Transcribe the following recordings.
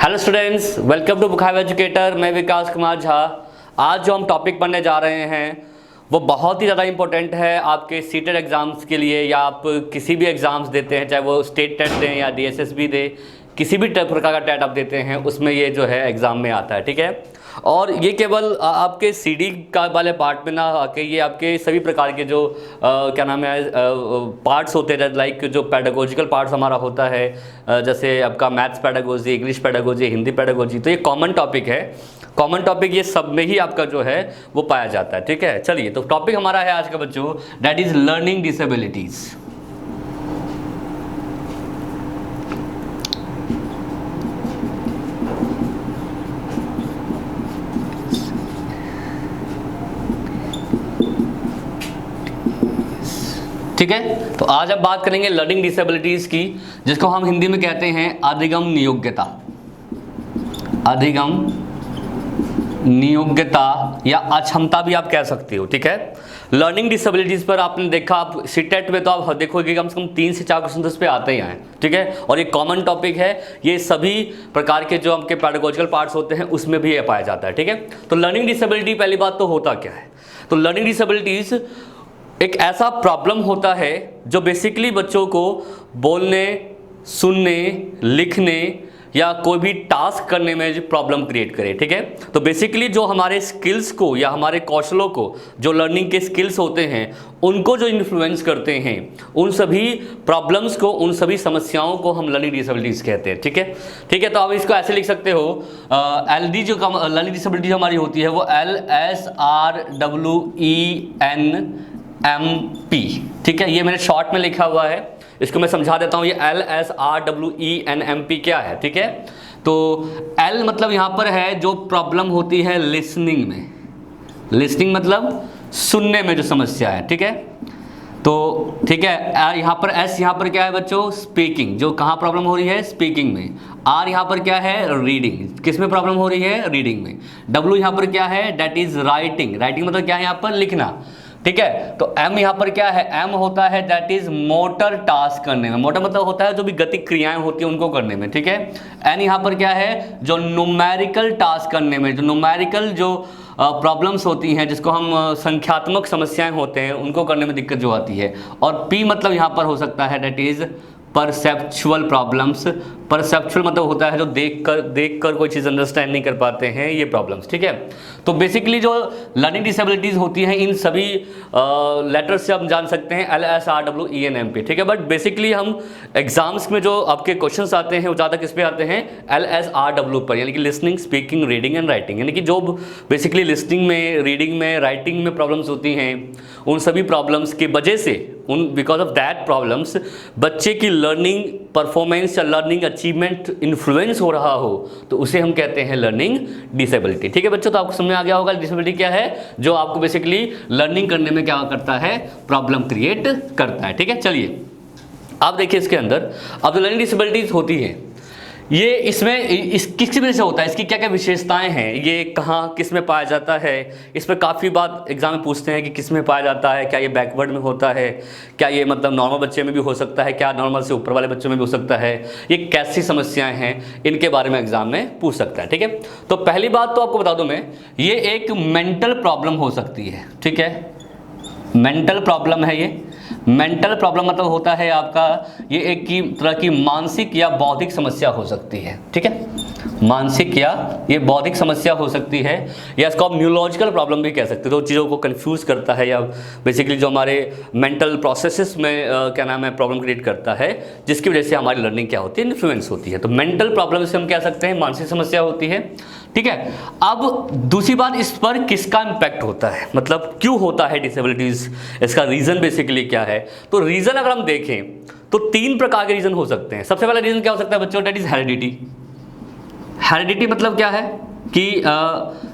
Hello students, welcome to book hive educator. मैं विकास कुमार झा। आज जो हम टॉपिक पढ़ने जा रहे हैं वो बहुत ही ज़्यादा इंपॉर्टेंट है आपके सीटेट एग्ज़ाम्स के लिए, या आप किसी भी एग्ज़ाम्स देते हैं, चाहे वो स्टेट टेट दें या डीएसएसबी दें, किसी भी प्रकार का टेट आप देते हैं उसमें ये जो है एग्ज़ाम में आता है। ठीक है, और ये केवल आपके सीडी का वाले पार्ट में ना आके ये आपके सभी प्रकार के जो क्या नाम है पार्ट्स होते हैं, लाइक जो पेडागोजिकल पार्ट्स हमारा होता है, जैसे आपका maths pedagogy, English pedagogy, Hindi pedagogy, तो ये कॉमन टॉपिक है। कॉमन टॉपिक ये सब में ही आपका जो है वो पाया जाता है। ठीक है, चलिए, तो टॉपिक हमारा है आज का बच्चों, दैट इज लर्निंग डिसेबिलिटीज। ठीक है, तो आज अब बात करेंगे लर्निंग डिसेबिलिटीज की, जिसको हम हिंदी में कहते हैं अधिगम नियोग्यता। अधिगम नियोग्यता या अक्षमता भी आप कह सकते हो। ठीक है, लर्निंग डिसेबिलिटीज पर आपने देखा, आप सीटेट में तो आप देखोगे कम से कम 3 से 4 क्वेश्चन इस पे आते ही हैं। ठीक है, और ये कॉमन टॉपिक है, ये सभी प्रकार के जो आपके पेडागोजिकल पार्ट्स होते हैं उसमें भी ये पाया जाता है। ठीक है, तो लर्निंग डिसेबिलिटी, पहली बात तो होता क्या है? तो लर्निंग डिसेबिलिटीज एक ऐसा प्रॉब्लम होता है जो बेसिकली बच्चों को बोलने, सुनने, लिखने या कोई भी टास्क करने में जो प्रॉब्लम क्रिएट करे। ठीक है, तो बेसिकली जो हमारे स्किल्स को या हमारे कौशलों को, जो लर्निंग के स्किल्स होते हैं उनको जो इन्फ्लुएंस करते हैं, उन सभी प्रॉब्लम्स को, उन सभी समस्याओं को हम लर्निंग डिसेबिलिटीज कहते हैं। ठीक है, ठीक है, तो आप इसको ऐसे लिख सकते हो, LD जो लर्निंग डिसेबिलिटी हमारी होती है वो LSRWENMP। ठीक है, ये मैंने शॉर्ट में लिखा हुआ है, इसको मैं समझा देता हूँ। ये LSRWENMP क्या है? ठीक है, तो L मतलब यहाँ पर है जो प्रॉब्लम होती है लिसनिंग में। लिसनिंग मतलब सुनने में जो समस्या है। ठीक है, तो ठीक है, यहाँ पर S यहाँ पर क्या है बच्चों? स्पीकिंग। जो कहाँ प्रॉब्लम हो रही है? स्पीकिंग में। R यहाँ पर क्या है? रीडिंग। किस में प्रॉब्लम हो रही है? रीडिंग में। W यहाँ पर क्या है? That is writing. राइटिंग मतलब क्या है यहाँ पर? लिखना। ठीक है, तो M यहाँ पर क्या है? M होता है दैट इज मोटर टास्क करने में। मोटर मतलब होता है जो भी गतिक क्रियाएं होती हैं उनको करने में। ठीक है, N यहाँ पर क्या है? जो न्यूमेरिकल टास्क करने में, जो न्यूमेरिकल जो प्रॉब्लम्स होती हैं, जिसको हम संख्यात्मक समस्याएं होते हैं उनको करने में दिक्कत जो आती है। और P मतलब यहाँ पर हो सकता है that is perceptual problems. Perceptual मतलब होता है जो देखकर कोई चीज़ अंडरस्टैंड नहीं कर पाते हैं, ये प्रॉब्लम्स। ठीक है, तो बेसिकली जो लर्निंग डिसेबिलिटीज होती हैं इन सभी लेटर्स से हम जान सकते हैं LSRWENMP। ठीक है, बट बेसिकली हम एग्जाम्स में जो आपके क्वेश्चंस आते हैं वो ज़्यादा किस पे आते हैं? LSRW पर, यानी कि listening, speaking, reading and writing. यानी कि जो बेसिकली लिसनिंग में, रीडिंग में, राइटिंग में प्रॉब्लम्स होती हैं, उन सभी प्रॉब्लम्स की वजह से, बिकॉज ऑफ दैट प्रॉब्लम्स बच्चे की लर्निंग परफॉर्मेंस या लर्निंग अचीवमेंट इन्फ्लुएंस हो रहा हो, तो उसे हम कहते हैं लर्निंग डिसेबिलिटी। ठीक है बच्चों, तो आपको समझ में आ गया होगा डिसेबिलिटी क्या है, जो आपको बेसिकली लर्निंग करने में क्या करता है? प्रॉब्लम क्रिएट करता है। ठीक है, चलिए आप देखिए इसके अंदर अब जो लर्निंग डिसेबिलिटीज होती है ये इसमें किस वजह से होता है, इसकी क्या क्या विशेषताएं हैं, ये कहाँ किस में पाया जाता है, इस पर काफ़ी बात एग्जाम में पूछते हैं कि किस में पाया जाता है, क्या ये बैकवर्ड में होता है, क्या ये मतलब नॉर्मल बच्चे में भी हो सकता है, क्या नॉर्मल से ऊपर वाले बच्चों में भी हो सकता है, ये कैसी समस्याएं हैं, इनके बारे में एग्जाम में पूछ सकता है। ठीक है, तो पहली बात तो आपको बता दूं मैं, ये एक मेंटल प्रॉब्लम हो सकती है। ठीक है, मेंटल प्रॉब्लम है ये। मेंटल प्रॉब्लम मतलब होता है आपका ये एक की तरह की मानसिक या बौद्धिक समस्या हो सकती है। ठीक है, मानसिक या ये बौद्धिक समस्या हो सकती है, या इसको आप न्यूरोलॉजिकल प्रॉब्लम भी कह सकते हो, तो चीज़ों को कंफ्यूज करता है या बेसिकली जो हमारे मेंटल प्रोसेसेस में क्या नाम है प्रॉब्लम क्रिएट करता है, जिसकी वजह से हमारी लर्निंग क्या होती है? इन्फ्लुएंस होती है। तो मेंटल प्रॉब्लम से हम कह सकते हैं मानसिक समस्या होती है। ठीक है, अब दूसरी बात, इस पर किसका इम्पैक्ट होता है, मतलब क्यों होता है डिसेबिलिटीज, इसका रीज़न बेसिकली क्या है? तो रीज़न अगर हम देखें तो 3 प्रकार के रीज़न हो सकते हैं। सबसे पहला रीज़न क्या हो सकता है बच्चों? That is heredity. हेरिडिटी मतलब क्या है कि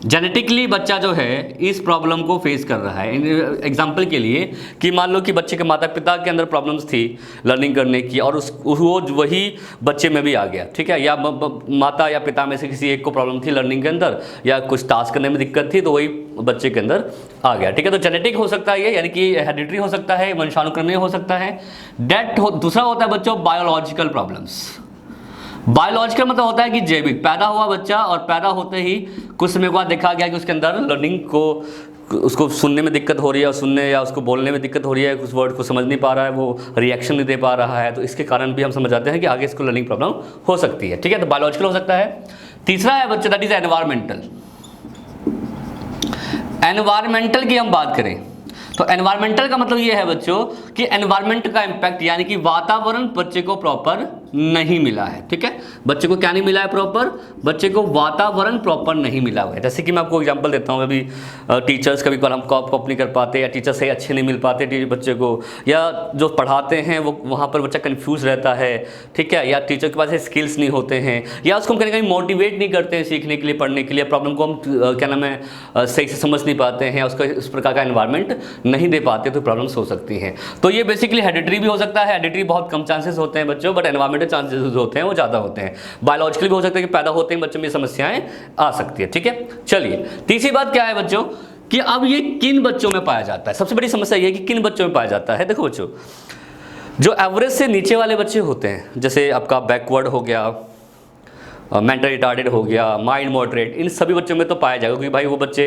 जेनेटिकली बच्चा जो है इस प्रॉब्लम को फेस कर रहा है। एग्जाम्पल के लिए कि मान लो कि बच्चे के माता पिता के अंदर प्रॉब्लम्स थी लर्निंग करने की, और वो वही बच्चे में भी आ गया। ठीक है, या माता या पिता में से किसी एक को प्रॉब्लम थी लर्निंग के अंदर, या कुछ टास्क करने में दिक्कत थी, तो वही बच्चे के अंदर आ गया। ठीक है, तो जेनेटिक हो सकता है ये, यानी कि हेरिडिटरी हो सकता है, वंशानुक्रमणीय हो सकता है। दूसरा होता है बच्चों बायोलॉजिकल प्रॉब्लम्स। बायोलॉजिकल मतलब होता है कि जैविक, पैदा हुआ बच्चा और पैदा होते ही कुछ समय बाद देखा गया कि उसके अंदर लर्निंग को, उसको सुनने में दिक्कत हो रही है, सुनने या उसको बोलने में दिक्कत हो रही है, कुछ वर्ड को समझ नहीं पा रहा है, वो रिएक्शन नहीं दे पा रहा है, तो इसके कारण भी हम समझ जाते हैं कि आगे इसको लर्निंग प्रॉब्लम हो सकती है। ठीक है, तो बायोलॉजिकल हो सकता है। तीसरा है बच्चा दैट इज एनवायरमेंटल। एनवायरमेंटल की हम बात करें तो एनवायरमेंटल का मतलब ये है बच्चों कि एनवायरमेंट का इंपैक्ट, यानी कि वातावरण बच्चे को प्रॉपर नहीं मिला है। ठीक है, बच्चे को क्या नहीं मिला है प्रॉपर, बच्चे को वातावरण प्रॉपर नहीं मिला हुआ है। जैसे कि मैं आपको एग्जांपल देता हूँ, अभी टीचर्स कभी कॉल हम कॉप नहीं कर पाते, या टीचर से अच्छे नहीं मिल पाते बच्चे को, या जो पढ़ाते हैं वो वहाँ पर बच्चा कंफ्यूज रहता है। ठीक है, या टीचर के पास स्किल्स नहीं होते हैं, या उसको हम कहीं कहीं मोटिवेट नहीं करते हैं सीखने के लिए, पढ़ने के लिए, प्रॉब्लम को हम क्या नाम है सही से समझ नहीं पाते हैं, या उसका उस प्रकार का एनवायरमेंट नहीं दे पाते, तो प्रॉब्लम्स हो सकती हैं। तो ये बेसिकली हेरिडिटरी भी हो सकता है, हेरिडिटरी बहुत कम चांसेस होते हैं बच्चों, बट एनवायरमेंटल चांसेस होते हैं वो ज़्यादा होते हैं। बायोलॉजिकली भी हो सकता है कि पैदा होते ही बच्चों में समस्याएं आ सकती है। ठीक है, चलिए तीसरी बात क्या है बच्चों कि अब ये किन बच्चों में पाया जाता है। सबसे बड़ी समस्या ये है कि किन बच्चों में पाया जाता है। देखो बच्चों, जो एवरेज से नीचे वाले बच्चे होते हैं, जैसे आपका बैकवर्ड हो गया, मेंटल रिटार्डेड हो गया, माइंड मॉडरेट, इन सभी बच्चों में तो पाया जाएगा, क्योंकि भाई वो बच्चे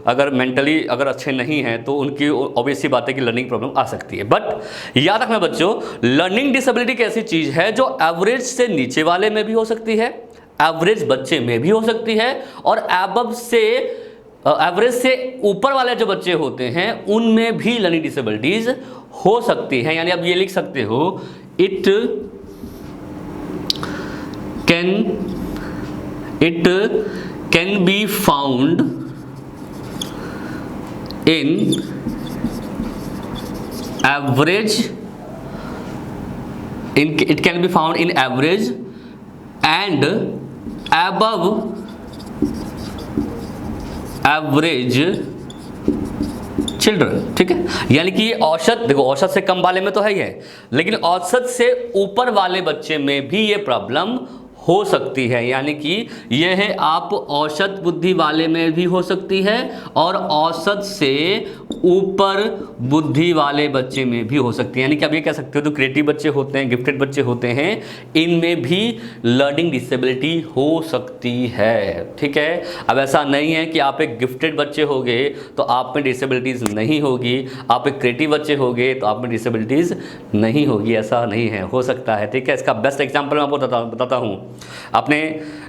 अगर मेंटली अगर अच्छे नहीं हैं तो उनकी ऑब्वियस सी बात है कि लर्निंग प्रॉब्लम आ सकती है। बट याद रखना बच्चों, लर्निंग डिसेबिलिटी एक ऐसी चीज़ है जो एवरेज से नीचे वाले में भी हो सकती है, एवरेज बच्चे में भी हो सकती है, और एबव से एवरेज से ऊपर वाले जो बच्चे होते हैं उनमें भी लर्निंग डिसेबिलिटीज हो सकती हैं। यानी आप ये लिख सकते हो, it can be found in average, it can be found in average and above average children. ठीक है, यानी कि औसत, देखो औसत से कम वाले में तो है ही है, लेकिन औसत से ऊपर वाले बच्चे में भी ये प्रॉब्लम हो सकती है। यानी कि यह है आप औसत बुद्धि वाले में भी हो सकती है और औसत से ऊपर बुद्धि वाले बच्चे में भी हो सकती है। यानी कि आप ये कह सकते हो जो क्रिएटिव बच्चे होते हैं, गिफ्टेड बच्चे होते हैं, इनमें भी लर्निंग डिसेबिलिटी हो सकती है। ठीक है, अब ऐसा नहीं है कि आप एक गिफ्टेड बच्चे होगे तो आप में डिसेबिलिटीज़ नहीं होगी, आप एक क्रिएटिव बच्चे होगे तो आप में डिसेबिलिटीज़ नहीं होगी, ऐसा नहीं है, हो सकता है। ठीक है, इसका बेस्ट एग्जाम्पल मैं आपको बताता हूँ। आपने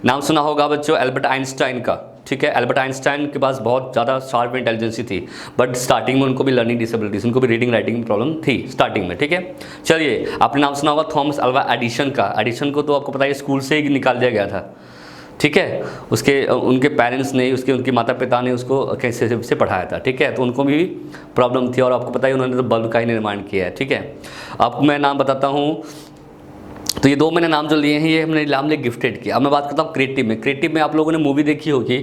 नाम सुना होगा बच्चों एल्बर्ट आइंस्टाइन का। ठीक है, एल्बर्ट आइंस्टाइन के पास बहुत ज़्यादा शार्प इंटेलिजेंसी थी, बट स्टार्टिंग में उनको भी लर्निंग डिसेबिलिटीज, उनको भी रीडिंग राइटिंग प्रॉब्लम थी स्टार्टिंग में। ठीक है, चलिए आपने नाम सुना होगा थॉमस अल्वा एडिसन का। एडिसन को तो आपको पता है स्कूल से ही निकाल दिया गया था। ठीक है, उनके पेरेंट्स ने, उनके माता पिता ने उसको कैसे से पढ़ाया था। ठीक है, तो उनको भी प्रॉब्लम थी, और आपको पता है उन्होंने तो बल्ब का ही निर्माण किया है। ठीक है, आपको मैं नाम बताता हूँ, तो ये दो मैंने नाम जो लिए हैं ये हमने नाम लिए गिफ्टेड की। अब मैं बात करता हूँ क्रिएटिव में। क्रिएटिव में आप लोगों ने मूवी देखी होगी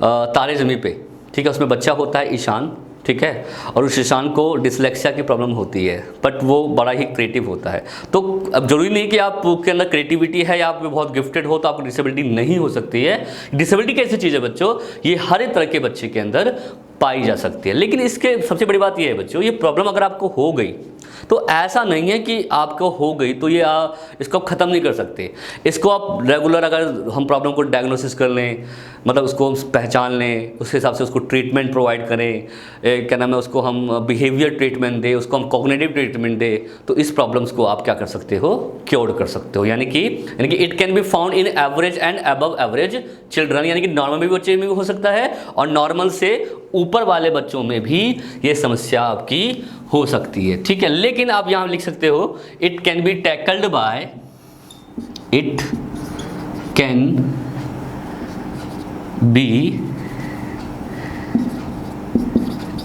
तारे ज़मीं पे। ठीक है, उसमें बच्चा होता है ईशान। ठीक है, और उस ईशान को डिसलेक्सिया की प्रॉब्लम होती है, बट वो बड़ा ही क्रिएटिव होता है। तो अब जरूरी नहीं कि आपके अंदर क्रिएटिविटी है या आप बहुत गिफ्टेड हो तो आपको डिसेबिलिटी नहीं हो सकती है। डिसेबिलिटी कैसी चीज़ है बच्चों, ये हर एक तरह के बच्चे के अंदर पाई जा सकती है। लेकिन इसके सबसे बड़ी बात ये है बच्चों, ये प्रॉब्लम अगर आपको हो गई तो ऐसा नहीं है कि आपको हो गई तो ये इसको आप ख़त्म नहीं कर सकते। इसको आप रेगुलर अगर हम प्रॉब्लम को डायग्नोसिस कर लें, मतलब उसको पहचान लें, उसके हिसाब से उसको ट्रीटमेंट प्रोवाइड करें, क्या नाम है, उसको हम बिहेवियर ट्रीटमेंट दें, उसको हम कॉग्निटिव ट्रीटमेंट दें, तो इस प्रॉब्लम्स को आप क्या कर सकते हो, क्योर कर सकते हो। यानी कि it can be found in average and above average children, यानी कि नॉर्मल भी बच्चे में भी हो सकता है और नॉर्मल से ऊपर वाले बच्चों में भी ये समस्या आपकी हो सकती है। ठीक है, लेकिन आप यहाँ लिख सकते हो it can be tackled by, it can be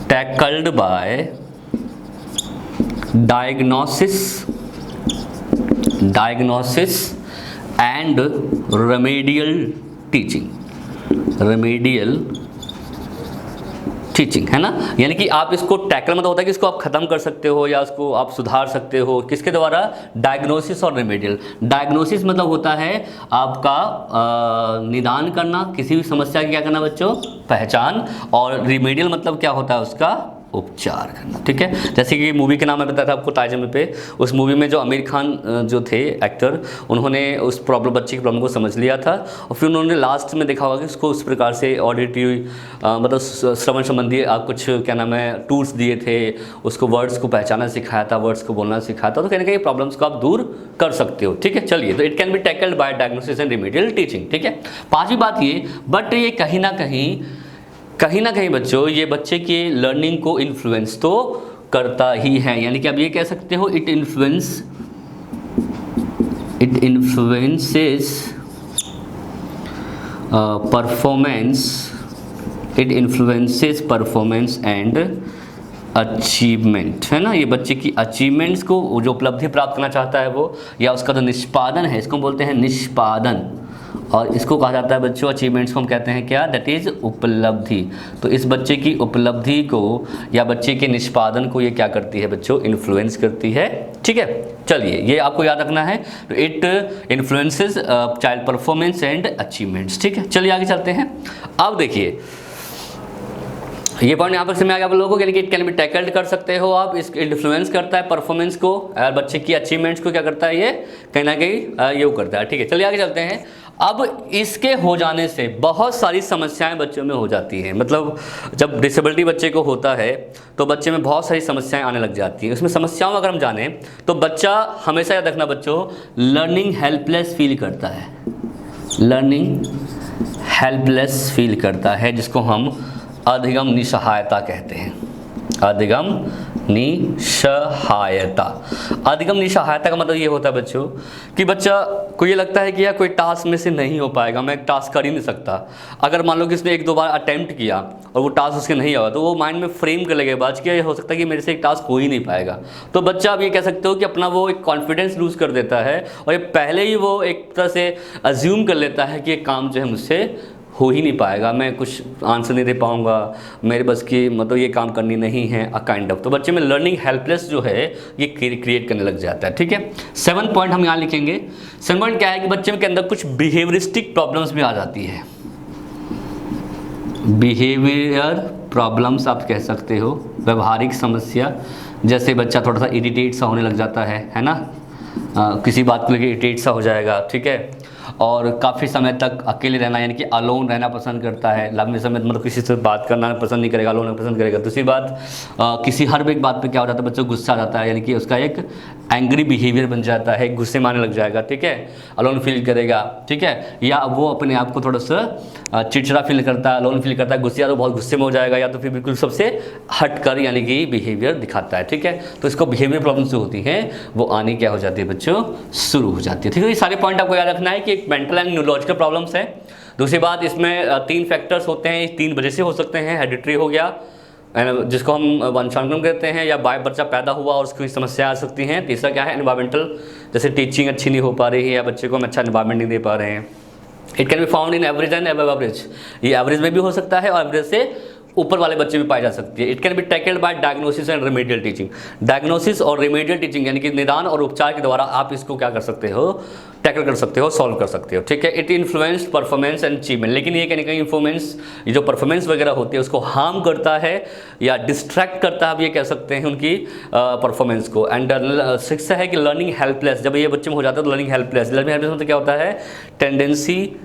tackled by diagnosis and remedial teaching, है ना। यानी कि आप इसको टैकल मतलब होता है कि इसको आप ख़त्म कर सकते हो या उसको आप सुधार सकते हो, किसके द्वारा, डायग्नोसिस और रेमेडियल। डायग्नोसिस मतलब होता है आपका निदान करना, किसी भी समस्या की क्या करना बच्चों, पहचान, और रेमेडियल मतलब क्या होता है उसका उपचार करना। ठीक है, जैसे कि मूवी का नाम मैं बताया था आपको ताजमहल पे, उस मूवी में जो आमिर खान जो थे एक्टर, उन्होंने उस प्रॉब्लम, बच्चे की प्रॉब्लम को समझ लिया था और फिर उन्होंने लास्ट में देखा होगा कि उसको उस प्रकार से ऑडिटिव मतलब श्रवण संबंधी कुछ क्या नाम है टूल्स दिए थे, उसको वर्ड्स को पहचाना सिखाया था, वर्ड्स को बोलना सिखाया था। तो कहीं ना कहीं प्रॉब्लम्स को आप दूर कर सकते हो। ठीक है, चलिए, तो it can be tackled by diagnosis and remedial teaching. ठीक है, पांचवी बात ये, बट ये कहीं ना कहीं बच्चों ये बच्चे के लर्निंग को इन्फ्लुएंस तो करता ही है, यानी कि आप ये कह सकते हो it influences performance and achievement, है ना। ये बच्चे की अचीवमेंट्स को, जो उपलब्धि प्राप्त करना चाहता है वो, या उसका जो निष्पादन है, इसको बोलते हैं निष्पादन, और इसको कहा जाता है बच्चों, अचीवमेंट्स को हम कहते हैं क्या, दैट इज उपलब्धि। तो इस बच्चे की उपलब्धि को या बच्चे के निष्पादन को ये क्या करती है बच्चों, इन्फ्लुएंस करती है। ठीक है, चलिए, ये आपको याद रखना है। तो it influences child performance and achievements. ठीक है, चलिए आगे चलते हैं। अब देखिए, ये पॉइंट यहाँ पर समझ आ गया आप लोगों को, यानी कि इट कैन बी टैकल्ड कर सकते हो आप, इस इन्फ्लुएंस करता है परफॉर्मेंस को, और बच्चे की अचीवमेंट्स को क्या करता है, ये कहीं ना कहीं ये करता है। ठीक है, चलिए आगे चलते हैं। अब इसके हो जाने से बहुत सारी समस्याएं बच्चों में हो जाती हैं, मतलब जब डिसेबिलिटी बच्चे को होता है तो बच्चे में बहुत सारी समस्याएं आने लग जाती हैं। उसमें समस्याओं अगर हम जाने तो बच्चा, हमेशा याद रखना बच्चों, लर्निंग हेल्पलेस फील करता है, लर्निंग हेल्पलेस फील करता है, जिसको हम अधिगम निसहायता कहते हैं। अधिगम निसहायता, अधिगम निसहायता का मतलब ये होता है बच्चों कि बच्चा को ये लगता है कि यार कोई टास्क में से नहीं हो पाएगा, मैं एक टास्क कर ही नहीं सकता। अगर मान लो कि उसने 1-2 बार अटेम्प्ट किया और वो टास्क उसके नहीं हुआ, तो वो माइंड में फ्रेम कर लेगा बाद कि ये हो सकता है कि मेरे से एक टास्क हो ही नहीं पाएगा। तो बच्चा आप ये कह सकते हो कि अपना वो एक कॉन्फिडेंस लूज़ कर देता है, और ये पहले ही वो एक तरह से अज्यूम कर लेता है कि ये काम जो है मुझसे हो ही नहीं पाएगा, मैं कुछ आंसर नहीं दे पाऊंगा, मेरे बस की मतलब ये काम करनी नहीं है, काइंड ऑफ। तो बच्चे में लर्निंग हेल्पलेस जो है ये क्रिएट करने लग जाता है। ठीक है, 7 पॉइंट हम यहाँ लिखेंगे। 7 पॉइंट क्या है कि बच्चे के अंदर कुछ बिहेवियरिस्टिक प्रॉब्लम्स भी आ जाती है, बिहेवियर प्रॉब्लम्स आप कह सकते हो, व्यवहारिक समस्या। जैसे बच्चा थोड़ा सा इरिटेट सा होने लग जाता है ना, किसी बात को लेकर इरिटेट सा हो जाएगा। ठीक है, और काफ़ी समय तक अकेले रहना यानी कि अलोन रहना पसंद करता है, लंबे समय मतलब किसी से बात करना पसंद नहीं करेगा, अलोन रहना पसंद करेगा। दूसरी बात, किसी हर एक बात पे क्या हो जाता है बच्चों, गुस्सा आ जाता है, यानी कि उसका एक एंग्री बिहेवियर बन जाता है, गुस्से में आने लग जाएगा। ठीक है, अलोन फील करेगा। ठीक है, या वो अपने आप को थोड़ा सा चिड़चिड़ा फील करता है, अलोन फील करता है, गुस्से या तो बहुत गुस्से में हो जाएगा, या तो फिर बिल्कुल सबसे हट कर यानी कि बिहेवियर दिखाता है। ठीक है, तो इसको बिहेवियर प्रॉब्लम्स जो होती हैं वो आनी क्या हो जाती है बच्चों, शुरू हो जाती है। ठीक है, ये सारे पॉइंट आपको याद रखना है कि एक मेंटल एंड न्यूरोलॉजिकल प्रॉब्लम्स है। दूसरी बात, इसमें 3 फैक्टर्स होते हैं, 3 वजह से हो सकते हैं। हेरिडिटरी हो गया, जिसको हम वंशानुक्रम कहते हैं, या बाय बच्चा पैदा हुआ और उसकी समस्या आ सकती हैं। तीसरा क्या है, एनवायरमेंटल, जैसे टीचिंग अच्छी नहीं हो पा रही है या बच्चे को हम अच्छा एनवायरमेंट नहीं दे पा रहे हैं। It can be found in average and above average, ये एवरेज में भी हो सकता है और एवरेज से ऊपर वाले बच्चे भी पाई जा सकती है। It can be tackled by diagnosis and remedial teaching, diagnosis और रेमेडियल टीचिंग यानी कि निदान और उपचार के द्वारा आप इसको क्या कर सकते हो, टैकल कर सकते हो, सॉल्व कर सकते हो। ठीक है, it influence performance and achievement, लेकिन ये कहीं ना कहीं इन्फ्लुएंस, ये जो परफॉर्मेंस वगैरह होती है उसको हार्म करता है या डिस्ट्रैक्ट करता है, आप ये कह सकते हैं उनकी परफॉर्मेंस को। एंड 6 है कि लर्निंग हेल्पलेस, जब ये बच्चे में हो जाता है तो लर्निंग हेल्पलेस मतलब क्या होता है, टेंडेंसी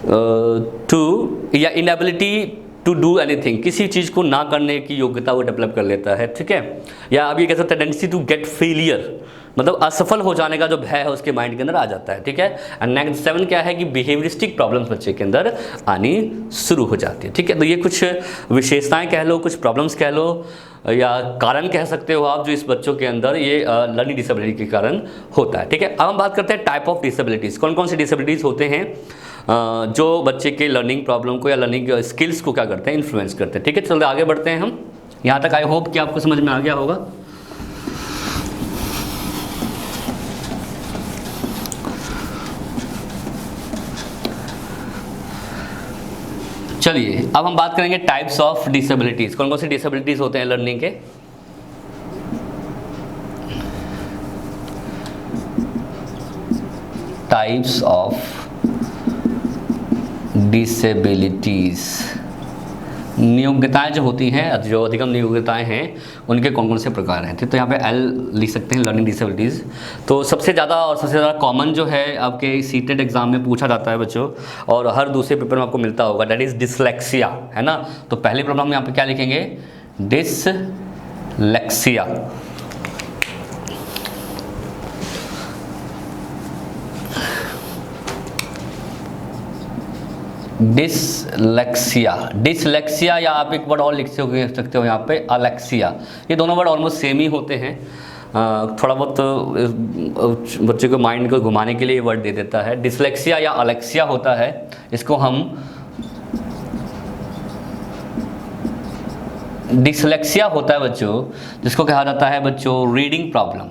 टू या इनएबिलिटी टू डू एनीथिंग, किसी चीज़ को ना करने की योग्यता वो डेवलप कर लेता है। ठीक है, या अब ये कह सकते हैं टेंडेंसी टू गेट फेलियर, मतलब असफल हो जाने का जो भय है उसके माइंड के अंदर आ जाता है। ठीक है, एंड नेक्स्ट 7 क्या है कि बिहेवियरिस्टिक प्रॉब्लम्स बच्चे के अंदर आनी शुरू हो जाती है। ठीक है, तो ये कुछ विशेषताएं कह लो, कुछ प्रॉब्लम्स कह लो, या कारण कह सकते हो आप, जो इस बच्चों के अंदर ये लर्निंग डिसेबिलिटी के कारण होता है। ठीक है, अब हम बात करते हैं टाइप ऑफ डिसेबिलिटीज़, कौन कौन से डिसेबिलिटीज़ होते हैं जो बच्चे के लर्निंग प्रॉब्लम को या लर्निंग स्किल्स को क्या करते हैं, इन्फ्लुएंस करते हैं। ठीक है, चलते आगे बढ़ते हैं हम। यहाँ तक आई होप कि आपको समझ में आ गया होगा। चलिए अब हम बात करेंगे टाइप्स ऑफ डिसेबिलिटीज, कौन कौन सी डिसेबिलिटीज होते हैं लर्निंग के। टाइप्स ऑफ डिसेबिलिटीज, नियोग्यताएं जो होती हैं, जो अधिगम नियोग्यताएं हैं, उनके कौन कौन से प्रकार हैं। तो यहाँ पे एल लिख सकते हैं, लर्निंग डिसेबिलिटीज़। तो सबसे ज़्यादा और सबसे ज़्यादा कॉमन जो है आपके सीटेट एग्जाम में पूछा जाता है बच्चों, और हर दूसरे पेपर में आपको मिलता होगा, दैट इज़ डिसलेक्सिया, है ना। तो पहले प्रॉब्लम हम यहाँ पे क्या लिखेंगे, डिसलेक्सिया। डिसलेक्सिया, डिसलेक्सिया, या आप एक वर्ड और लिख सकते हो यहाँ पे अलेक्सिया। ये दोनों वर्ड ऑलमोस्ट सेम ही होते हैं, थोड़ा बहुत बच्चे को माइंड को घुमाने के लिए ये वर्ड दे देता है। डिसलेक्सिया या अलेक्सिया होता है, इसको हम डिसलेक्सिया होता है बच्चों, जिसको कहा जाता है बच्चों रीडिंग प्रॉब्लम,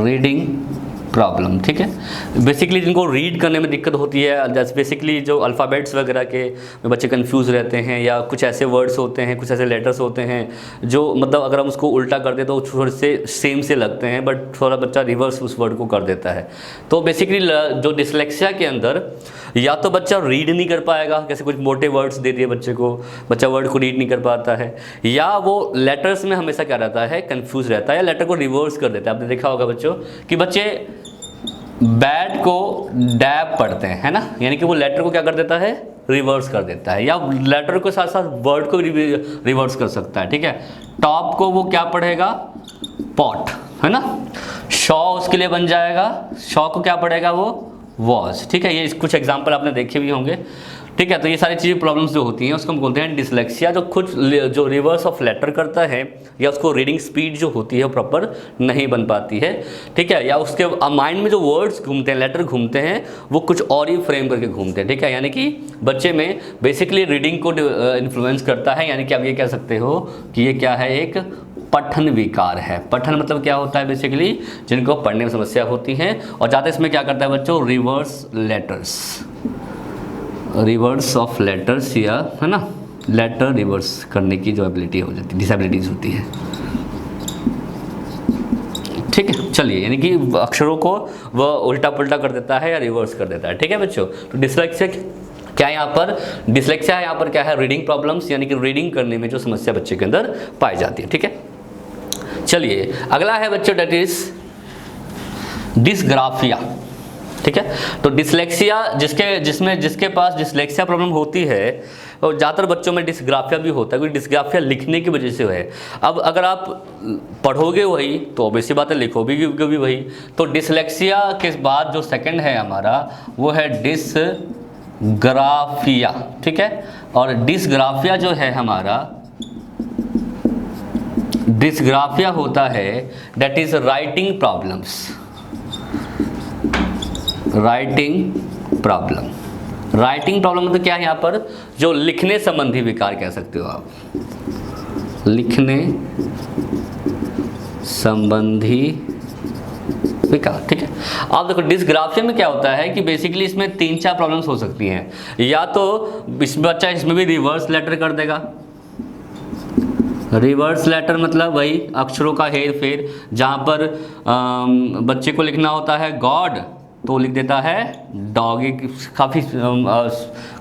रीडिंग प्रॉब्लम, ठीक है। बेसिकली जिनको रीड करने में दिक्कत होती है, जैसे बेसिकली जो अल्फ़ाबेट्स वगैरह के में बच्चे कंफ्यूज रहते हैं, या कुछ ऐसे वर्ड्स होते हैं, कुछ ऐसे लेटर्स होते हैं जो मतलब अगर हम उसको उल्टा कर दें तो थोड़े से सेम से लगते हैं, बट थोड़ा बच्चा रिवर्स उस वर्ड को कर देता है। तो बेसिकली जो डिसलेक्सिया के अंदर या तो बच्चा रीड नहीं कर पाएगा, जैसे कुछ मोटे वर्ड्स दे दिए बच्चे को, बच्चा वर्ड को रीड नहीं कर पाता है, या वो लेटर्स में हमेशा क्या रहता है, कंफ्यूज रहता है, या लेटर को रिवर्स कर देता है। आपने देखा होगा बच्चों कि बच्चे बैट को डैब पढ़ते हैं, है ना, यानी कि वो लेटर को क्या कर देता है, रिवर्स कर देता है, या लेटर के साथ साथ वर्ड को रिवर्स कर सकता है, ठीक है। टॉप को वो क्या पढ़ेगा, पॉट, है ना। शॉ उसके लिए बन जाएगा, शॉ को क्या पढ़ेगा वो, वॉज, ठीक है। ये कुछ एग्जाम्पल आपने देखे भी होंगे, ठीक है। तो ये सारी चीज़ें प्रॉब्लम्स जो होती हैं उसको हम बोलते हैं डिसलेक्सिया, जो खुद जो रिवर्स ऑफ लेटर करता है, या उसको रीडिंग स्पीड जो होती है वो प्रॉपर नहीं बन पाती है, ठीक है, या उसके माइंड में जो वर्ड्स घूमते हैं, लेटर घूमते हैं, वो कुछ और ही फ्रेम करके घूमते हैं, ठीक है। यानी कि बच्चे में बेसिकली रीडिंग को इन्फ्लुएंस करता है, यानी कि आप ये कह सकते हो कि ये क्या है, एक पठन विकार है। पठन मतलब क्या होता है, बेसिकली जिनको पढ़ने में समस्या होती है, और ज़्यादा इसमें क्या करता है बच्चों, reverse letters, reverse of letters, या है ना, लेटर रिवर्स करने की जो एबिलिटी हो जाती है, डिसेबिलिटीज होती है, ठीक है। चलिए, यानी कि अक्षरों को वह उल्टा पुल्टा कर देता है या रिवर्स कर देता है, ठीक है बच्चों। तो डिसलेक्सिया क्या है यहाँ पर, डिसलेक्सिया यहाँ पर क्या है, रीडिंग प्रॉब्लम्स, यानी कि रीडिंग करने में जो समस्या बच्चे के अंदर पाई जाती है, ठीक है। चलिए अगला है बच्चों, डेट इज डिसग्राफिया, ठीक है। तो डिसलेक्सिया जिसके पास डिसलेक्सिया प्रॉब्लम होती है, और ज़्यादातर बच्चों में डिसग्राफिया भी होता है, क्योंकि डिसग्राफिया लिखने की वजह से है। अब अगर आप पढ़ोगे वही तो ऑब्वियसली बात है, लिखोगे भी वही। तो डिसलेक्सिया के बाद जो सेकंड है हमारा, वो है डिसग्राफिया, ठीक है। और डिसग्राफिया जो है हमारा, डिसग्राफिया होता है that is writing problems, writing problem. Writing problem मतलब क्या है यहाँ पर, जो लिखने संबंधी विकार कह सकते हो आप, लिखने संबंधी विकार, ठीक है। आप देखो डिसग्राफिया में क्या होता है कि बेसिकली इसमें 3-4 प्रॉब्लम्स हो सकती हैं, या तो बच्चा इसमें भी रिवर्स लेटर कर देगा। रिवर्स लेटर मतलब वही अक्षरों का हेर फेर, जहाँ पर बच्चे को लिखना होता है गॉड तो लिख देता है डॉग, काफ़ी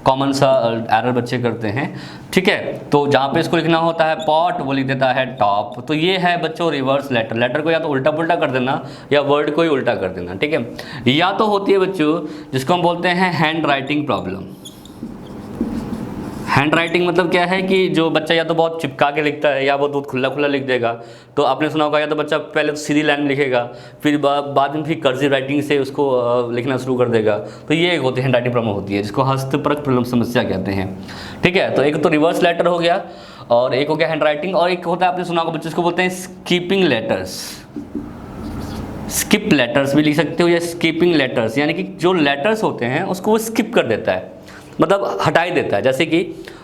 कॉमन सा एरर बच्चे करते हैं, ठीक है। तो जहाँ पे इसको लिखना होता है पॉट, वो लिख देता है टॉप। तो ये है बच्चों रिवर्स लेटर, लेटर को या तो उल्टा पुल्टा कर देना, या वर्ड को ही उल्टा कर देना, ठीक है। या तो होती है बच्चों जिसको हम बोलते हैं hand writing problem. Hand writing मतलब क्या है कि जो बच्चा या तो बहुत चिपका के लिखता है, या वो बहुत खुला खुला लिख देगा। तो आपने सुना होगा, या तो बच्चा पहले तो सीधी लाइन लिखेगा, फिर बाद में फिर कर्सिव राइटिंग से उसको लिखना शुरू कर देगा। तो ये एक होती है हैंड राइटिंग प्रॉब्लम होती है, जिसको हस्तपरक प्रॉब्लम समस्या कहते हैं, ठीक है। तो एक तो रिवर्स लेटर हो गया, और एक हो गया हैंड राइटिंग, और एक होता है आपने सुना होगा बच्चे, इसको बोलते हैं स्किपिंग लेटर्स। स्किप लेटर्स भी लिख सकते हो, या स्किपिंग लेटर्स, यानी कि जो लेटर्स होते हैं उसको वो स्किप कर देता है, मतलब हटाई देता है। जैसे कि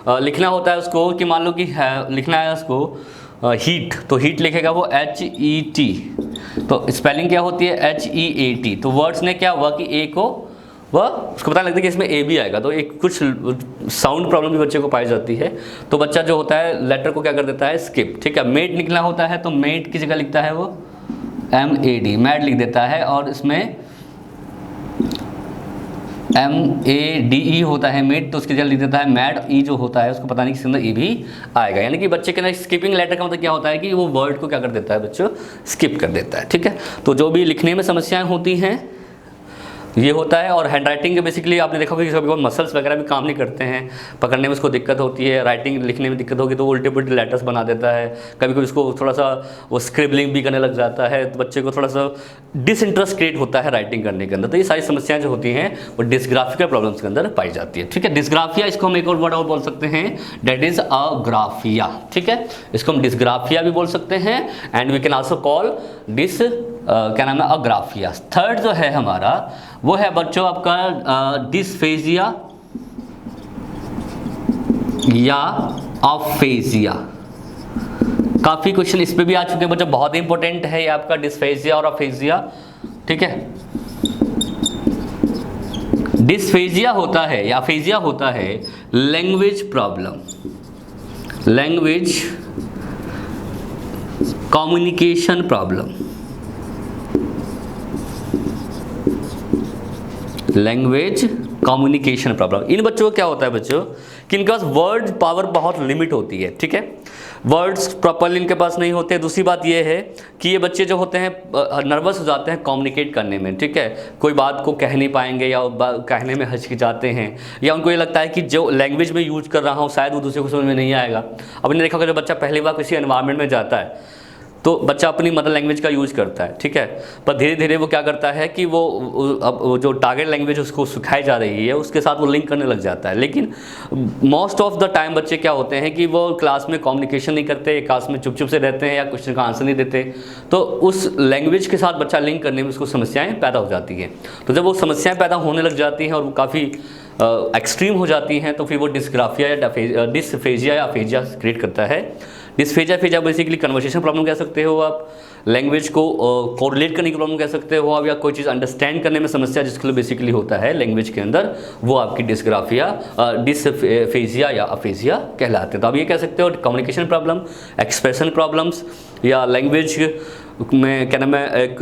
लिखना होता है उसको, कि मान लो कि लिखना है उसको हीट, तो हीट लिखेगा वो HET, तो स्पेलिंग क्या होती है HEAT। तो वर्ड्स ने क्या हुआ कि ए को वह उसको पता लगता है कि इसमें ए भी आएगा, तो एक कुछ साउंड प्रॉब्लम भी बच्चे को पाई जाती है। तो बच्चा जो होता है लेटर को क्या कर देता है, स्किप, ठीक है। मेड लिखना होता है तो मेड की जगह लिखता है वो MAD, मैड लिख देता है, और इसमें MADE होता है मेड, तो उसकी जगह लिख देता है मैड। ई जो होता है उसको पता नहीं किसके अंदर ई भी आएगा, यानी कि बच्चे के अंदर स्किपिंग लेटर का मतलब क्या होता है कि वो वर्ड को क्या कर देता है बच्चों, स्किप कर देता है। ठीक है, तो जो भी लिखने में समस्याएं होती हैं ये होता है। और हैंड राइटिंग के बेसिकली आपने देखा होगा कि कभी मसल्स वगैरह भी काम नहीं करते हैं, पकड़ने में उसको दिक्कत होती है, राइटिंग लिखने में दिक्कत होगी तो उल्टे पुल्टे लेटर्स बना देता है, कभी कभी उसको थोड़ा सा वो स्क्रिबलिंग भी करने लग जाता है, तो बच्चे को थोड़ा सा डिसइंटरेस्ट क्रिएट होता है राइटिंग करने के अंदर। तो ये सारी समस्याएं जो होती हैं वो डिस्ग्राफिकल प्रॉब्लम्स के अंदर पाई जाती है। ठीक है, डिस्ग्राफिया, इसको हम एक और वर्ड और बोल सकते हैं, डेट इज अग्राफिया। ठीक है, इसको हम डिस्ग्राफिया भी बोल सकते हैं and we can also call this क्या नाम है, अग्राफिया। थर्ड जो है हमारा वो है बच्चों आपका डिस्फेजिया या अफेजिया। काफी क्वेश्चन इस पे भी आ चुके हैं बच्चों, बहुत इंपॉर्टेंट है ये आपका डिस्फेजिया और अफेजिया। ठीक है, डिस्फेजिया होता है या अफेजिया होता है language problem, language communication problem, language communication problem. इन बच्चों को क्या होता है बच्चों कि इनके पास वर्ड पावर बहुत लिमिट होती है। ठीक है, वर्ड्स प्रॉपरली इनके पास नहीं होते। दूसरी बात ये है कि ये बच्चे जो होते हैं नर्वस हो जाते हैं कम्युनिकेट करने में। ठीक है, कोई बात को कह नहीं पाएंगे या कहने में हिचकिचाते हैं, या उनको ये लगता है कि जो लैंग्वेज में यूज कर रहा हूँ शायद वो दूसरे को समझ में नहीं आएगा। अब इन्हें देखा होगा जो बच्चा पहली बार किसी एनवायरनमेंट में जाता है तो बच्चा अपनी मदर लैंग्वेज का यूज़ करता है। ठीक है, पर धीरे धीरे वो क्या करता है कि वो अब जो टारगेट लैंग्वेज उसको सिखाई जा रही है उसके साथ वो लिंक करने लग जाता है। लेकिन मोस्ट ऑफ द टाइम बच्चे क्या होते हैं कि वो क्लास में कम्युनिकेशन नहीं करते, क्लास में चुप चुप से रहते हैं या क्वेश्चन का आंसर नहीं देते, तो उस लैंग्वेज के साथ बच्चा लिंक करने में उसको समस्याएँ पैदा हो जाती हैं। तो जब वो समस्याएँ पैदा होने लग जाती हैं और वो काफ़ी एक्सट्रीम हो जाती हैं तो फिर वो डिस्ग्राफिया या डिस्फेजिया या अफेजिया क्रिएट करता है। डिस्फेजिया फेजिया बेसिकली कन्वर्सेशन प्रॉब्लम कह सकते हो आप, लैंग्वेज को कोरिलेट करने की प्रॉब्लम कह सकते हो आप, या कोई चीज़ अंडरस्टैंड करने में समस्या जिसके लिए बेसिकली होता है लैंग्वेज के अंदर, वो आपकी डिस्ग्राफिया डिस्फेजिया या अफेजिया कहलाते हैं। तो आप ये कह सकते हो कम्युनिकेशन प्रॉब्लम, एक्सप्रेशन प्रॉब्लम्स या लैंग्वेज में क्या नाम है एक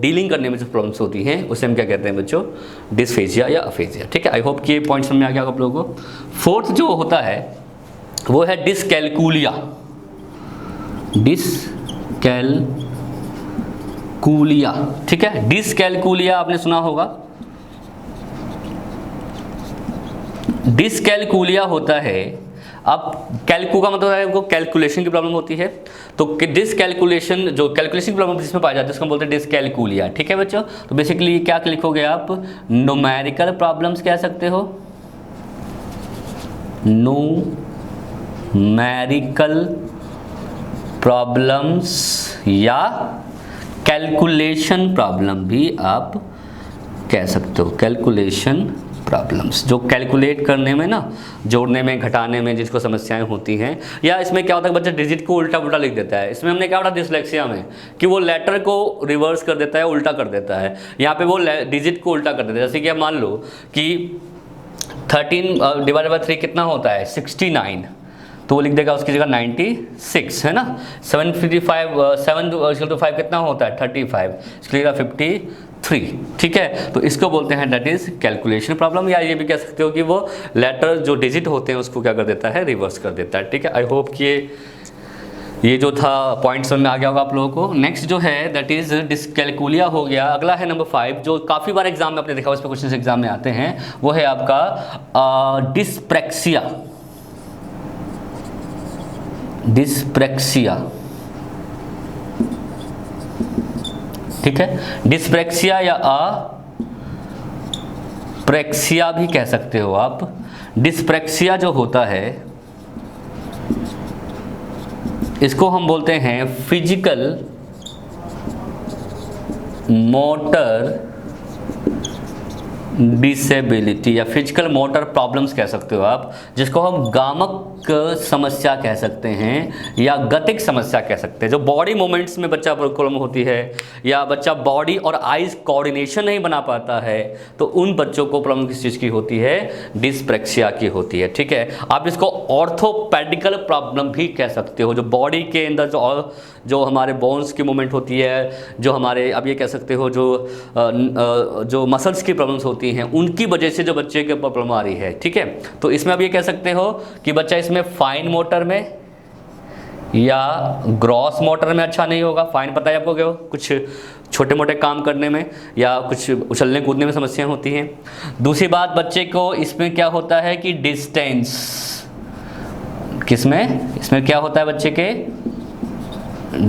डीलिंग करने में जो प्रॉब्लम्स होती हैं उसे हम क्या कहते हैं बच्चों, डिस्फेजिया या अफेजिया। ठीक है, आई होप कि ये पॉइंट समझ में आ गया आप लोगों को। फोर्थ जो होता है वो है डिसकैलकुलिया, डिसकैलकुलिया। ठीक है, डिसकैलकुलिया आपने सुना होगा। डिसकैलकुलिया होता है, अब कैलकू का मतलब है वो कैलकुलेशन की प्रॉब्लम होती है, तो डिसकैलकुलेशन जो कैलकुलेशन की प्रॉब्लम जिसमें पाई जाती है उसको हम बोलते हैं डिसकैलकुलिया। ठीक है बच्चों, तो बेसिकली क्या लिखोगे आप, न्यूमेरिकल प्रॉब्लम्स कह सकते हो, न्यूमेरिकल प्रॉब्लम्स या कैलकुलेशन प्रॉब्लम भी आप कह सकते हो। कैलकुलेशन प्रॉब्लम्स जो कैलकुलेट करने में ना, जोड़ने में घटाने में जिसको समस्याएं होती हैं, या इसमें क्या होता है बच्चा डिजिट को उल्टा पुल्टा लिख देता है। इसमें हमने क्या पढ़ा डिसलेक्सिया में कि वो लेटर को रिवर्स कर देता है, उल्टा कर देता है। यहाँ पे वो डिजिट को उल्टा कर देता है। जैसे कि आप मान लो कि 13 डिवाइडेड बाय 3 कितना होता है 69, तो वो लिख देगा उसकी जगह 96 है ना। 755 7 कितना होता है 35, इसकी जगह 53। ठीक है, तो इसको बोलते हैं दैट इज कैलकुलेशन प्रॉब्लम, या ये भी कह सकते हो कि वो लेटर जो डिजिट होते हैं उसको क्या कर देता है, रिवर्स कर देता है। ठीक है, आई होप कि ये जो था पॉइंट समझ में आ गया होगा आप लोगों को। नेक्स्ट जो है दैट इज डिसकैलकुलिया हो गया। अगला है नंबर 5 जो काफ़ी बार एग्जाम में आपने देखा, इस पर क्वेश्चन एग्जाम में आते हैं, वो है आपका डिस्प्रैक्सिया। डिस्प्रैक्सिया, ठीक है, डिस्प्रैक्सिया या अप्रेक्सिया भी कह सकते हो आप। डिस्प्रैक्सिया जो होता है इसको हम बोलते हैं फिजिकल मोटर डिसेबिलिटी या फिजिकल मोटर प्रॉब्लम्स कह सकते हो आप, जिसको हम गामक समस्या कह सकते हैं या गतिक समस्या कह सकते हैं। जो बॉडी मूवमेंट्स में बच्चा प्रॉब्लम होती है या बच्चा बॉडी और आइज कोऑर्डिनेशन नहीं बना पाता है, तो उन बच्चों को प्रॉब्लम किस चीज़ की होती है? डिस्प्रेक्सिया की होती है। ठीक है, आप इसको ऑर्थोपेडिकल प्रॉब्लम भी कह सकते हो। जो बॉडी के अंदर जो हमारे बोन्स की मूवमेंट होती है, जो हमारे आप ये कह सकते हो जो मसल्स की प्रॉब्लम्स होती हैं, उनकी वजह से जो बच्चे के प्रॉब्लम आ रही है। ठीक है, तो इसमें आप ये कह सकते हो कि बच्चा इसमें फाइन मोटर में या ग्रॉस मोटर में अच्छा नहीं होगा। फाइन पता है आपको क्या हो? कुछ छोटे मोटे काम करने में या कुछ उछलने कूदने में समस्याएं होती हैं। दूसरी बात, बच्चे को इसमें क्या होता है कि डिस्टेंस, किसमें? इसमें क्या होता है बच्चे के?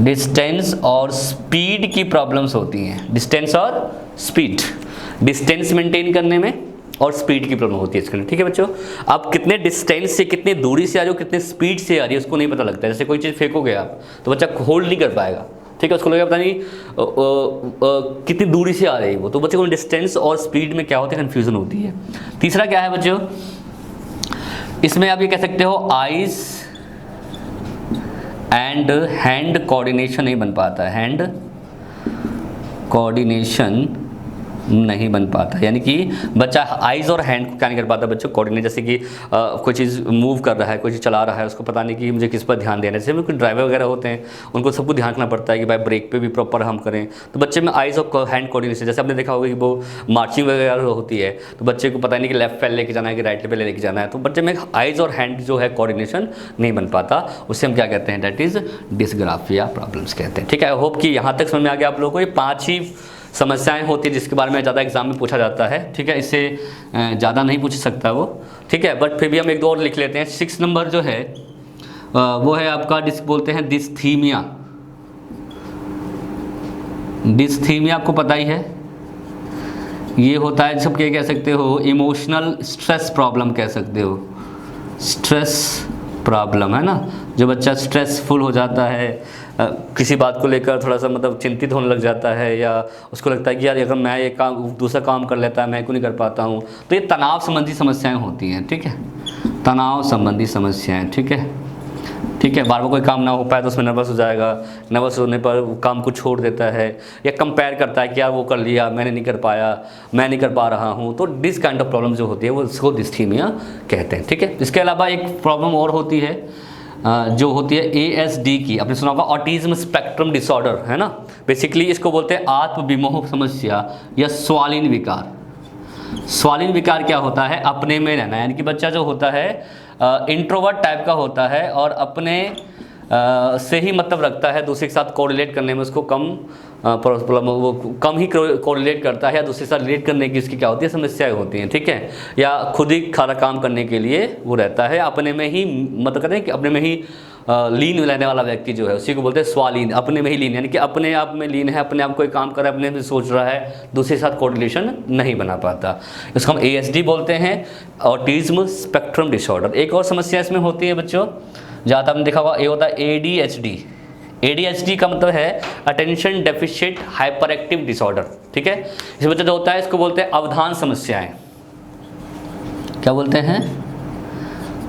डिस्टेंस और स्पीड की प्रॉब्लम्स होती हैं। डिस्टेंस और स्पीड, डिस्टेंस मेंटेन करने में और स्पीड की प्रॉब्लम होती है इसके लिए। ठीक है बच्चों, आप कितने डिस्टेंस से, कितने दूरी से आ रही हो, कितने स्पीड से आ रही है, उसको नहीं पता लगता है। जैसे कोई चीज़ फेंकोगे आप तो बच्चा होल्ड नहीं कर पाएगा। ठीक है, उसको लगेगा पता नहीं कितनी दूरी से आ रही है वो, तो बच्चे को डिस्टेंस और स्पीड में क्या होता है? कन्फ्यूजन होती है। तीसरा क्या है बच्चों? इसमें आप ये कह सकते हो आइज एंड हैंड कोऑर्डिनेशन नहीं बन पाता है। हैंड कोऑर्डिनेशन नहीं बन पाता, यानी कि बच्चा आइज़ और हैंड को क्या नहीं कर पाता बच्चों? कोऑर्डिनेट। जैसे कि कोई चीज़ मूव कर रहा है, कोई चीज़ चला रहा है, उसको पता नहीं कि मुझे किस पर ध्यान देना है। जैसे कुछ ड्राइवर वगैरह होते हैं, उनको सबको ध्यान रखना पड़ता है कि भाई ब्रेक पे भी प्रॉपर हम करें। तो बच्चे में आइज़ और हैंड कोऑर्डिनेशन, जैसे आपने देखा होगा कि वो मार्चिंग वगैरह होती है तो बच्चे को पता नहीं कि लेफ्ट पैर लेके जाना है कि राइट पैर लेके जाना है, तो बच्चे में आइज़ और हैंड जो है कोऑर्डिनेशन नहीं बन पाता। उससे हम क्या कहते हैं? दैट इज़ डिस्ग्राफिया प्रॉब्लम्स कहते हैं। ठीक है, आई होप कि यहाँ तक समझ में आ गया आप लोगों को। ये 5 ही समस्याएं होती है जिसके बारे में ज़्यादा एग्जाम में पूछा जाता है। ठीक है, इससे ज़्यादा नहीं पूछ सकता वो। ठीक है, बट फिर भी हम एक दो और लिख लेते हैं। 6 नंबर जो है वो है आपका बोलते हैं डिस्थीमिया। डिस्थीमिया आपको पता ही है, ये होता है सब क्या कह सकते हो? इमोशनल स्ट्रेस प्रॉब्लम कह सकते हो। स्ट्रेस प्रॉब्लम है ना, जो बच्चा स्ट्रेसफुल हो जाता है, किसी बात को लेकर थोड़ा सा मतलब चिंतित होने लग जाता है, या उसको लगता है कि यार अगर मैं ये काम दूसरा काम कर लेता है मैं क्यों नहीं कर पाता हूँ, तो ये तनाव संबंधी समस्याएं होती हैं। ठीक है, तनाव संबंधी समस्याएं। ठीक है, ठीक है, बार बार कोई काम ना हो पाए तो उसमें नर्वस हो जाएगा, नर्वस होने पर काम को छोड़ देता है या कंपेयर करता है कि यार वो कर लिया मैंने नहीं कर पाया, मैं नहीं कर पा रहा हूँ। तो दिस काइंड ऑफ प्रॉब्लम जो होती है वो उसको डिस्थीमिया कहते हैं। ठीक है, इसके अलावा एक प्रॉब्लम और होती है जो होती है ASD की, आपने सुना होगा ऑटिज्म स्पेक्ट्रम डिसऑर्डर, है ना। बेसिकली इसको बोलते हैं आत्मविमोह समस्या या स्वालीन विकार। स्वालीन विकार क्या होता है? अपने में रहना, यानी कि बच्चा जो होता है इंट्रोवर्ट टाइप का होता है और अपने से ही मतलब रखता है, दूसरे के साथ कोरिलेट करने में उसको कम प्रॉब्लम, वो कम ही कोरिलेट करता है, या दूसरे के साथ रिलेट करने की इसकी क्या होती है? समस्याएं होती हैं। ठीक है, या खुद ही सारा काम करने के लिए वो रहता है, अपने में ही मतलब कहते हैं कि अपने में ही लीन रहने वाला व्यक्ति जो है उसी को बोलते हैं स्वालीन। अपने में ही लीन, यानी कि अपने आप में लीन है, अपने आप कोई काम कर रहा है, अपने में सोच रहा है, दूसरे के साथ कोरिलेशन नहीं बना पाता। इसको हम ASD बोलते हैं, ऑटिज्म स्पेक्ट्रम डिसऑर्डर। एक और समस्या इसमें होती है बच्चों, जहाँ तक आपने देखा होगा, ये होता है ADHD। ADHD का मतलब है attention deficit hyper active disorder. ठीक है, इस बच्चा जो होता है इसको बोलते हैं अवधान समस्याएं। क्या बोलते हैं?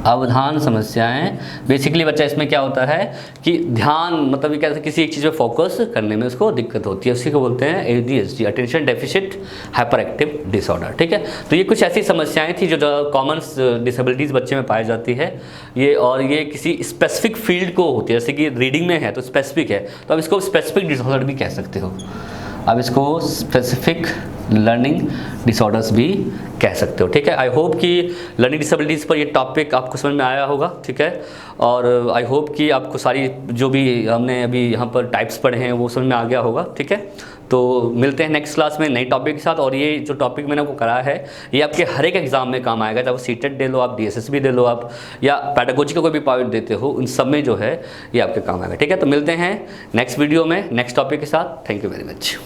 अवधान समस्याएं। बेसिकली बच्चा इसमें क्या होता है कि ध्यान मतलब ये कहते हैं किसी एक चीज़ पे फोकस करने में उसको दिक्कत होती है, उसी को बोलते हैं ADHD, attention deficit hyper active disorder. ठीक है, तो ये कुछ ऐसी समस्याएं थी जो कॉमन डिसेबिलिटीज़ बच्चे में पाई जाती है ये, और ये किसी स्पेसिफिक फील्ड को होती है, जैसे कि रीडिंग में है तो स्पेसिफिक है, तो अब इसको स्पेसिफिक डिसऑर्डर भी कह सकते हो। अब इसको स्पेसिफिक लर्निंग डिसऑर्डर्स भी कह सकते हो। ठीक है, आई होप कि लर्निंग डिसेबिलिटीज़ पर ये टॉपिक आपको समझ में आया होगा। ठीक है, और आई होप कि आपको सारी जो भी हमने अभी यहाँ पर टाइप्स पढ़े हैं वो समझ में आ गया होगा। ठीक है, तो मिलते हैं नेक्स्ट क्लास में नई टॉपिक के साथ। और ये जो टॉपिक मैंने आपको कराया है ये आपके हर एक एग्जाम में काम आएगा, चाहे वो CTET दे लो आप, DSS दे लो आप, या पेडागोजी का कोई भी पार्ट देते हो, उन सब में जो है ये आपके काम आएगा। ठीक है, तो मिलते हैं नेक्स्ट वीडियो में नेक्स्ट टॉपिक के साथ। Thank you very much.